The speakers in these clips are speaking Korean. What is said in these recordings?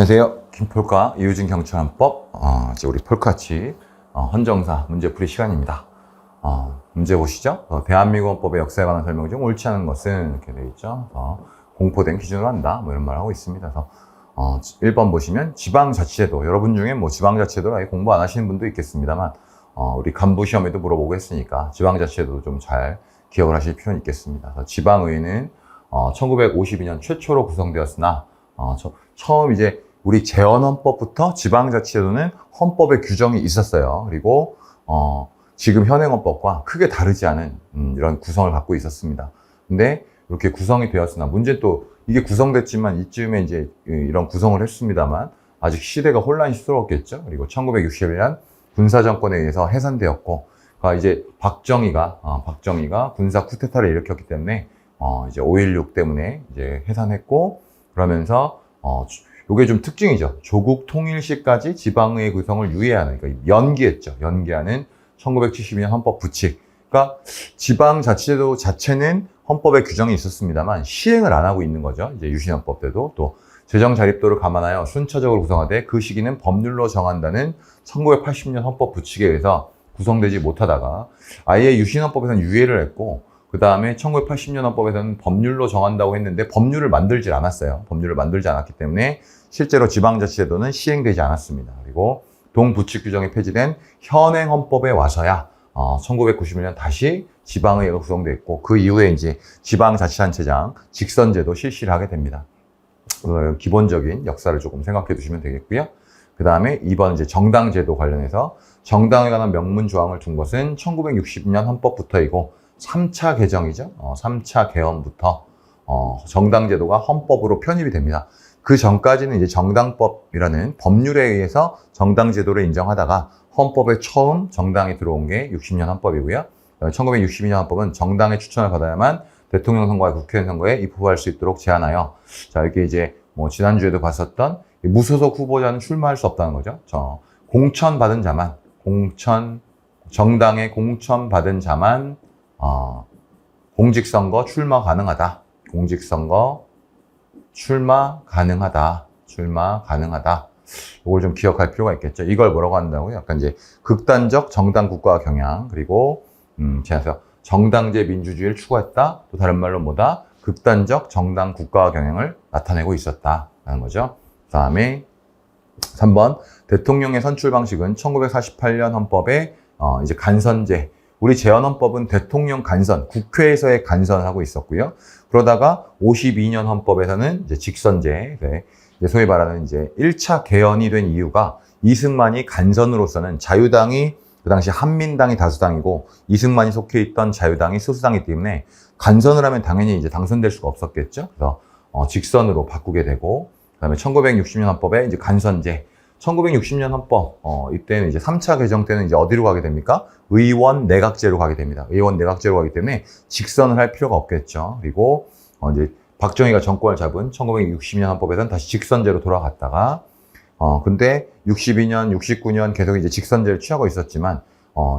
안녕하세요. 김폴카 이유진 경찰헌법 이제 우리 폴카치 헌정사 문제풀이 시간입니다. 문제 보시죠. 대한민국 헌법의 역사에 관한 설명 중 옳지 않은 것은 이렇게 되어 있죠. 공포된 기준으로 한다. 뭐 이런 말을 하고 있습니다. 그래서 1번 보시면 지방자치제도. 여러분 중에 뭐 지방자치제도를 아예 공부 안 하시는 분도 있겠습니다만 우리 간부 시험에도 물어보고 했으니까 지방자치제도도 좀 잘 기억을 하실 필요는 있겠습니다. 그래서 지방의회는 1952년 최초로 구성되었으나 처음 이제 우리 재헌헌법부터 지방자치제도는 헌법에 규정이 있었어요. 그리고 지금 현행헌법과 크게 다르지 않은 이런 구성을 갖고 있었습니다. 근데 이렇게 구성이 되었으나 문제 또 이게 구성됐지만 이쯤에 이제 이런 구성을 했습니다만 아직 시대가 혼란스러웠겠죠. 그리고 1961년 군사정권에 의해서 해산되었고, 그러니까 이제 박정희가 군사 쿠데타를 일으켰기 때문에 이제 5.16 때문에 이제 해산했고, 그러면서 요게 좀 특징이죠. 조국 통일 시까지 지방의 구성을 유예하는, 그러니까 연기했죠. 연기하는 1972년 헌법 부칙. 그러니까 지방자치제도 자체는 헌법에 규정이 있었습니다만 시행을 안 하고 있는 거죠. 이제 유신헌법 때도 또 재정 자립도를 감안하여 순차적으로 구성하되 그 시기는 법률로 정한다는 1980년 헌법 부칙에 의해서 구성되지 못하다가 아예 유신헌법에서는 유예를 했고, 그 다음에 1980년 헌법에서는 법률로 정한다고 했는데 법률을 만들지 않았어요. 법률을 만들지 않았기 때문에 실제로 지방자치제도는 시행되지 않았습니다. 그리고 동부칙 규정이 폐지된 현행 헌법에 와서야 1991년 다시 지방의회가 구성됐고, 그 이후에 이제 지방자치단체장 직선제도 실시를 하게 됩니다. 기본적인 역사를 조금 생각해 두시면 되겠고요. 그 다음에 2번 이제 정당제도 관련해서 정당에 관한 명문 조항을 둔 것은 1960년 헌법부터이고 3차 개정이죠. 3차 개헌부터 정당제도가 헌법으로 편입이 됩니다. 그 전까지는 이제 정당법이라는 법률에 의해서 정당제도를 인정하다가 헌법에 처음 정당이 들어온 게 60년 헌법이고요. 1962년 헌법은 정당의 추천을 받아야만 대통령 선거와 국회의원 선거에 입후보할 수 있도록 제한하여, 자, 이렇게 이제 뭐 지난주에도 봤었던 무소속 후보자는 출마할 수 없다는 거죠. 공천 받은 자만, 정당의 공천 받은 자만 공직선거 출마 가능하다. 공직선거 출마 가능하다. 이걸 좀 기억할 필요가 있겠죠. 이걸 뭐라고 한다고요? 약간 이제 극단적 정당 국가 경향, 그리고 제가 정당제 민주주의를 추구했다. 또 다른 말로 뭐다? 극단적 정당 국가 경향을 나타내고 있었다라는 거죠. 그다음에 3번 대통령의 선출 방식은 1948년 헌법에 이제 간선제, 우리 재헌헌법은 대통령 간선, 국회에서의 간선을 하고 있었고요. 그러다가 52년 헌법에서는 이제 직선제, 소위 말하는 이제 1차 개헌이 된 이유가 이승만이 간선으로서는 자유당이 그 당시 한민당이 다수당이고 이승만이 속해 있던 자유당이 소수당이기 때문에 간선을 하면 당연히 이제 당선될 수가 없었겠죠. 그래서 직선으로 바꾸게 되고, 그다음에 1960년 헌법에 이제 간선제. 1960년 헌법 이때는 이제 3차 개정 때는 이제 어디로 가게 됩니까? 의원 내각제로 가게 됩니다. 의원 내각제로 가기 때문에 직선을 할 필요가 없겠죠. 그리고 이제 박정희가 정권을 잡은 1960년 헌법에서는 다시 직선제로 돌아갔다가 근데 62년, 69년 계속 이제 직선제를 취하고 있었지만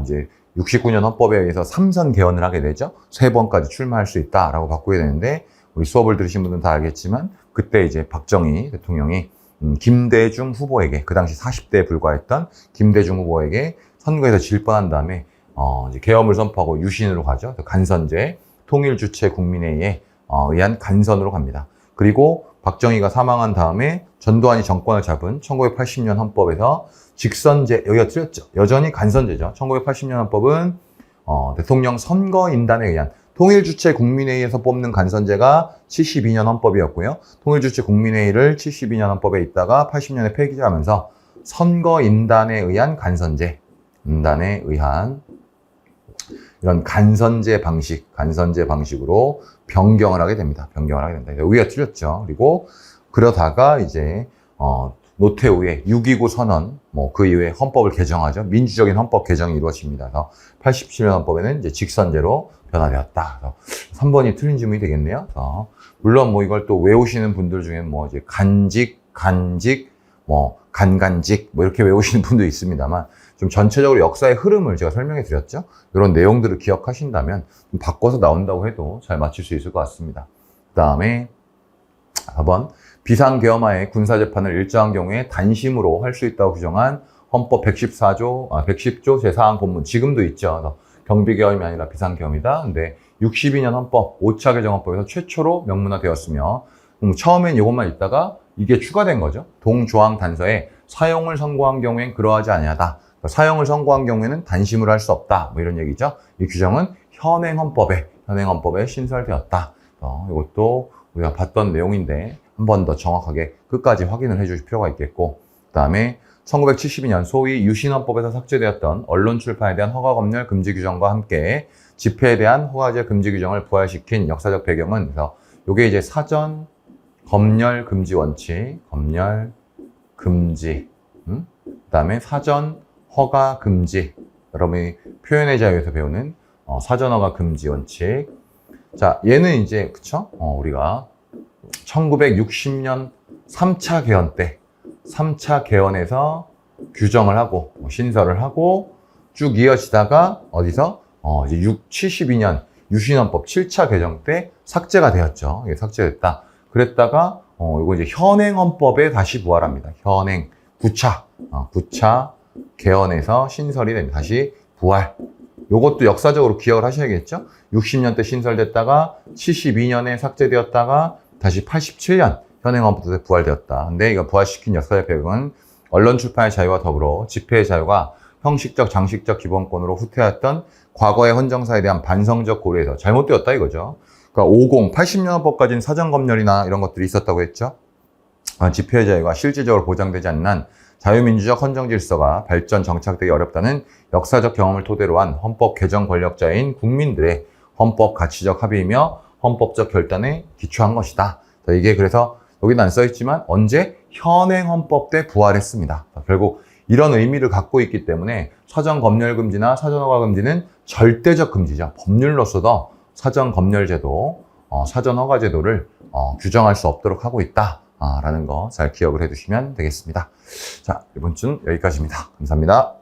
이제 69년 헌법에 의해서 3선 개헌을 하게 되죠. 3번까지 출마할 수 있다라고 바꾸게 되는데, 우리 수업을 들으신 분들은 다 알겠지만 그때 이제 박정희 대통령이 김대중 후보에게, 그 당시 40대에 불과했던 김대중 후보에게 선거에서 질 뻔한 다음에 이제 계엄을 선포하고 유신으로 가죠. 간선제, 통일주체 국민회의에 의한 간선으로 갑니다. 그리고 박정희가 사망한 다음에 전두환이 정권을 잡은 1980년 헌법에서 직선제, 여기가 틀렸죠. 여전히 간선제죠. 1980년 헌법은 대통령 선거인단에 의한, 통일주체 국민회의에서 뽑는 간선제가 72년 헌법이었고요. 통일주체 국민회의를 72년 헌법에 있다가 80년에 폐기하면서 선거인단에 의한 간선제, 인단에 의한 이런 간선제 방식으로 변경을 하게 됩니다. 여기가 틀렸죠. 그리고 그러다가 이제 노태우의 6.29 선언, 그 이후에 헌법을 개정하죠. 민주적인 헌법 개정이 이루어집니다. 그래서 87년 헌법에는 이제 직선제로 변화되었다. 그래서 3번이 틀린 질문이 되겠네요. 물론 이걸 또 외우시는 분들 중에 이제 간직, 간간직 이렇게 외우시는 분도 있습니다만, 좀 전체적으로 역사의 흐름을 제가 설명해 드렸죠. 이런 내용들을 기억하신다면 좀 바꿔서 나온다고 해도 잘 맞출 수 있을 것 같습니다. 그 다음에 4번 비상계엄하에 군사재판을 일정한 경우에 단심으로 할 수 있다고 규정한 헌법 110조 제4항 본문 지금도 있죠. 경비계엄이 아니라 비상계엄이다. 근데 62년 헌법 5차 개정헌법에서 최초로 명문화되었으며 처음엔 이것만 있다가 이게 추가된 거죠. 동조항 단서에 사용을 선고한 경우엔 그러하지 아니하다. 사용을 선고한 경우에는 단심으로 할 수 없다. 뭐 이런 얘기죠. 이 규정은 현행 헌법에 신설되었다. 이것도 우리가 봤던 내용인데 한 번 더 정확하게 끝까지 확인을 해주실 필요가 있겠고, 그 다음에 1972년 소위 유신헌법에서 삭제되었던 언론 출판에 대한 허가 검열 금지 규정과 함께 집회에 대한 허가제 금지 규정을 부활시킨 역사적 배경은, 그래서 이게 이제 사전 검열 금지 원칙, 검열 금지, 그다음에 사전 허가 금지, 여러분이 표현의 자유에서 배우는 사전 허가 금지 원칙. 자, 얘는 이제 그쵸? 우리가 1960년 3차 개헌 때 3차 개헌에서 규정을 하고 신설을 하고 쭉 이어지다가 어디서 이제 72년 유신헌법 7차 개정 때 삭제가 되었죠. 이게 삭제됐다. 그랬다가 이거 이제 현행헌법에 다시 부활합니다. 현행 9차 개헌에서 신설이 됩니다. 다시 부활. 요것도 역사적으로 기억을 하셔야겠죠. 60년 때 신설됐다가 72년에 삭제되었다가 다시 87년 현행헌법에 부활되었다. 근데 이거 부활시킨 역사적 배경은 언론 출판의 자유와 더불어 집회의 자유가 형식적, 장식적 기본권으로 후퇴했던 과거의 헌정사에 대한 반성적 고려에서 잘못되었다 이거죠. 그러니까 80년 헌법까지는 사전검열이나 이런 것들이 있었다고 했죠. 집회의 자유가 실질적으로 보장되지 않는 한 자유민주적 헌정 질서가 발전 정착되기 어렵다는 역사적 경험을 토대로 한 헌법 개정 권력자인 국민들의 헌법 가치적 합의이며 헌법적 결단에 기초한 것이다. 이게 그래서 여기는 안 써있지만 언제? 현행 헌법 때 부활했습니다. 결국 이런 의미를 갖고 있기 때문에 사전 검열 금지나 사전 허가 금지는 절대적 금지죠. 법률로서도 사전 검열 제도, 사전 허가 제도를 규정할 수 없도록 하고 있다. 라는 거 잘 기억을 해두시면 되겠습니다. 자, 이번 주는 여기까지입니다. 감사합니다.